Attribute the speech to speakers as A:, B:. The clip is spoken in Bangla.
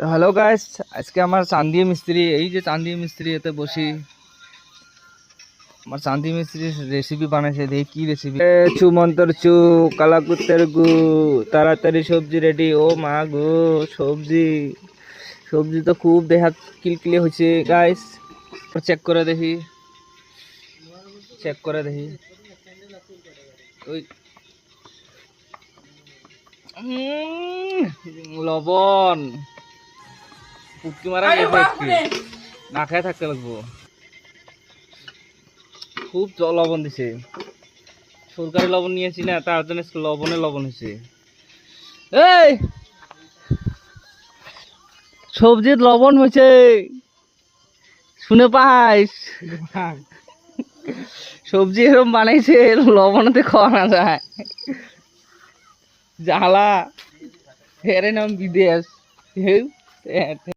A: তো হ্যালো গাইস, আজকে আমার চান্দি মিস্ত্রি, এই যে চান্দি মিস্ত্রি এতে বসি আমার চান্দি মিস্ত্রি রেসিপি বানাইছে। দেখি কি রেসিপি। চু মন্তর চু কালাকুত্তের গু, তাড়াতাড়ি সবজি রেডি। ও মা গো, সবজি সবজি তো খুব দেখা কিলকিলি হয়েছে গাইস। চেক করে দেখি, চেক করে দেখি। ওই লবণ পুটকি মারা গেছে, না খায় থাকতে লাগবো। খুব লবণ দিছে, সরকারি লবণ নিয়েছি না, তার জন্য লবণে লবণ হয়েছে। এই সবজির লবণ হয়েছে, শুনে পাইস? সবজি এরকম বানাইছে, লবণতে খাওয়া না যায়। জ্বালা, এর নাম বিদেশ।